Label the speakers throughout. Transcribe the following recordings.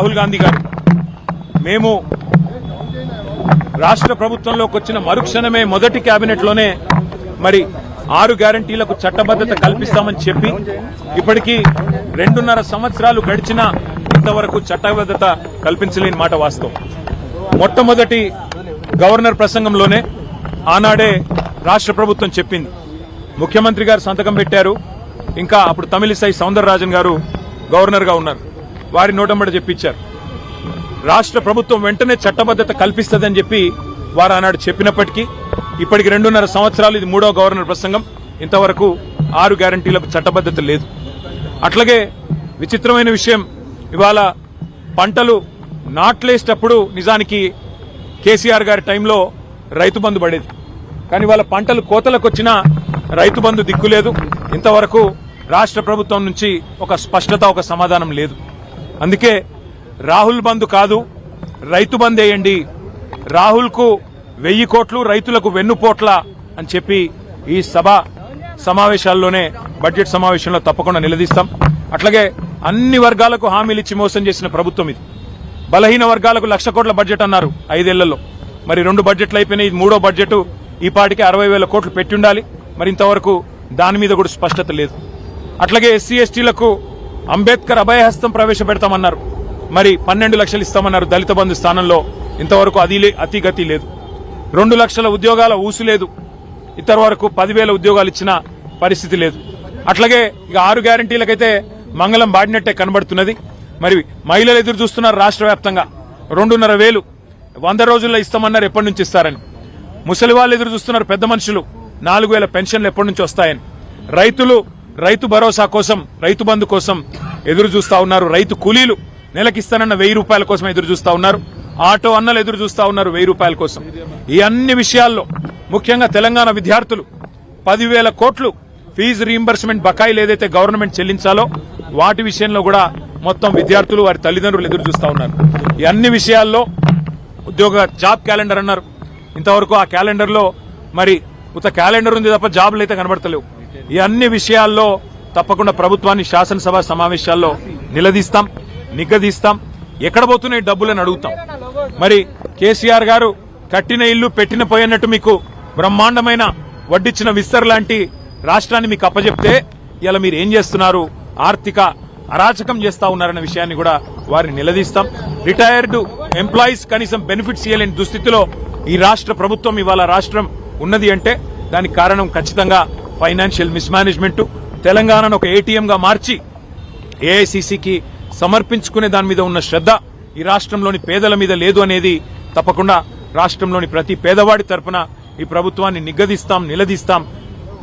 Speaker 1: రాహుల్ గాంధీ గారు మేము రాష్ట్ర ప్రభుత్వంలోకి వచ్చిన మరుక్షణమే మొదటి కేబినెట్ లోనే మరి 6 గ్యారంటీలకు చట్టబద్ధత కల్పిస్తామని చెప్పి ఇప్పటికీ 2.5 సంవత్సరాలు గడిచినా ఇంతవరకు చట్టబద్ధత కల్పించలేని మాట వాస్తవం. మొట్టమొదటి గవర్నర్ ప్రసంగంలోనే ఆనాడే రాష్ట్ర ప్రభుత్వం చెప్పింది. ముఖ్యమంత్రి గారు సంతకం పెట్టారు. ఇంకా అప్పుడు తమిళిసై సౌందరరాజన్ గారు గవర్నర్ గా ఉన్నారు. వారి నోటంబడి చెప్పించారు. రాష్ట్ర ప్రభుత్వం వెంటనే చట్టబద్ధత కల్పిస్తుందని చెప్పి వారు ఆనాడు చెప్పినప్పటికీ ఇప్పటికి 2.5 సంవత్సరాలు ఇది 3వ గవర్నర్ ప్రసంగం. ఇంతవరకు 6 గ్యారంటీలకు చట్టబద్ధత లేదు. అట్లాగే విచిత్రమైన విషయం, ఇవాళ పంటలు నాట్లేసేటప్పుడు నిజానికి కేసీఆర్ గారి టైంలో రైతు బంధు పడేది. కానీ ఇవాళ పంటలు కోతలకు వచ్చినా రైతు బంధు దిక్కులేదు. ఇంతవరకు రాష్ట్ర ప్రభుత్వం నుంచి ఒక స్పష్టత, ఒక సమాధానం లేదు. అందుకే రాహుల్ బంధు కాదు, రైతు బంద్ వేయండి, రాహుల్ కు 1000 కోట్లు, రైతులకు వెన్నుపోట్ల అని చెప్పి ఈ సభ సమావేశాల్లోనే బడ్జెట్ సమావేశంలో తప్పకుండా నిలదీస్తాం. అట్లాగే అన్ని వర్గాలకు హామీలు ఇచ్చి మోసం చేసిన ప్రభుత్వం ఇది. బలహీన వర్గాలకు 1,00,000 కోట్ల బడ్జెట్ అన్నారు 5 ఏళ్లలో. మరి 2 బడ్జెట్లు అయిపోయినాయి. 3వ బడ్జెట్ ఈ పాటికి 60,000 కోట్లు పెట్టి ఉండాలి. మరి ఇంతవరకు దాని మీద కూడా స్పష్టత లేదు. అట్లాగే ఎస్సీ ఎస్టీలకు అంబేద్కర్ అభయహస్తం ప్రవేశపెడతామన్నారు. మరి 12 లక్షలు ఇస్తామన్నారు దళిత బంధు స్థానంలో. ఇంతవరకు అతిగతి లేదు. 2 లక్షల ఉద్యోగాల ఊసు లేదు. ఇంతవరకు 10,000 ఉద్యోగాలు ఇచ్చిన పరిస్థితి లేదు. అట్లాగే ఇక 6 గ్యారంటీలకైతే మంగళం బాడినట్టే కనబడుతున్నది. మరి మహిళలు ఎదురు చూస్తున్నారు. రాష్ట్ర వ్యాప్తంగా 2,500 100 రోజుల్లో ఇస్తామన్నారు. ఎప్పటి నుంచి ఇస్తారని. ముసలి వాళ్ళు ఎదురు చూస్తున్నారు. పెద్ద మనుషులు 4,000 పెన్షన్లు ఎప్పటి నుంచి వస్తాయని. రైతులు రైతు భరోసా కోసం, రైతు బంధు కోసం ఎదురు చూస్తా ఉన్నారు. రైతు కూలీలు నెలకిస్తానన్న 1,000 రూపాయల కోసం ఎదురు చూస్తా ఉన్నారు. ఆటో అన్నలు ఎదురు చూస్తా ఉన్నారు 1,000 రూపాయల కోసం. ఈ అన్ని విషయాల్లో ముఖ్యంగా తెలంగాణ విద్యార్థులు 10,000 కోట్లు ఫీజు రీయింబర్స్మెంట్ బకాయిలు ఏదైతే గవర్నమెంట్ చెల్లించాలో వాటి విషయంలో కూడా మొత్తం విద్యార్థులు, వారి తల్లిదండ్రులు ఎదురు చూస్తా ఉన్నారు. ఈ అన్ని విషయాల్లో జాబ్ క్యాలెండర్ అన్నారు. ఇంతవరకు ఆ క్యాలెండర్ లో మరి ఉత్త క్యాలెండర్ ఉంది తప్ప జాబులు అయితే కనబడతలేవు. ఈ అన్ని విషయాల్లో తప్పకుండా ప్రభుత్వాన్ని శాసనసభ సమావేశాల్లో నిలదీస్తాం, నిగ్గదీస్తాం. ఎక్కడ పోతున్నాయి డబ్బులని అడుగుతాం. మరి కేసీఆర్ గారు కట్టిన ఇల్లు పెట్టిన పోయినట్టు మీకు బ్రహ్మాండమైన వడ్డిచ్చిన విస్తర్ లాంటి రాష్ట్రాన్ని మీకు అప్పచెప్తే ఇలా మీరు ఏం చేస్తున్నారు, ఆర్థిక అరాచకం చేస్తా ఉన్నారన్న విషయాన్ని కూడా వారిని నిలదీస్తాం. రిటైర్డ్ ఎంప్లాయీస్ కనీసం బెనిఫిట్స్ ఇవ్వలేని దుస్థితిలో ఈ రాష్ట్ర ప్రభుత్వం, ఇవాళ రాష్ట్రం ఉన్నది అంటే దానికి కారణం ఖచ్చితంగా ఫైనాన్షియల్ మిస్మేనేజ్మెంట్. తెలంగాణను ఒక ఏటీఎం గా మార్చి ఏఐసీసీకి సమర్పించుకునే దాని మీద ఉన్న శ్రద్ధ ఈ రాష్ట్రంలోని పేదల మీద లేదు అనేది తప్పకుండా రాష్ట్రంలోని ప్రతి పేదవాడి తరపున ఈ ప్రభుత్వాన్ని నిగ్గదీస్తాం, నిలదీస్తాం.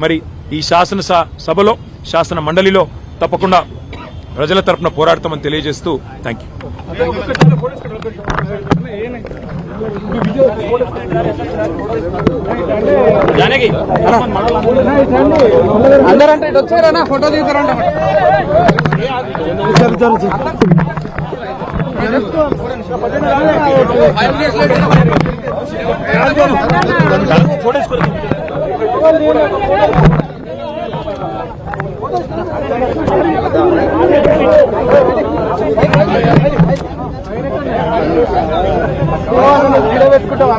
Speaker 1: మరి ఈ శాసనసభలో, శాసన మండలిలో తప్పకుండా ప్రజల తరపున పోరాడతామని తెలియజేస్తూ థ్యాంక్ యూ.
Speaker 2: అందరంటే ఇటు వచ్చారా, ఫోటో దిగుతారంట. పెట్టుకుంటాం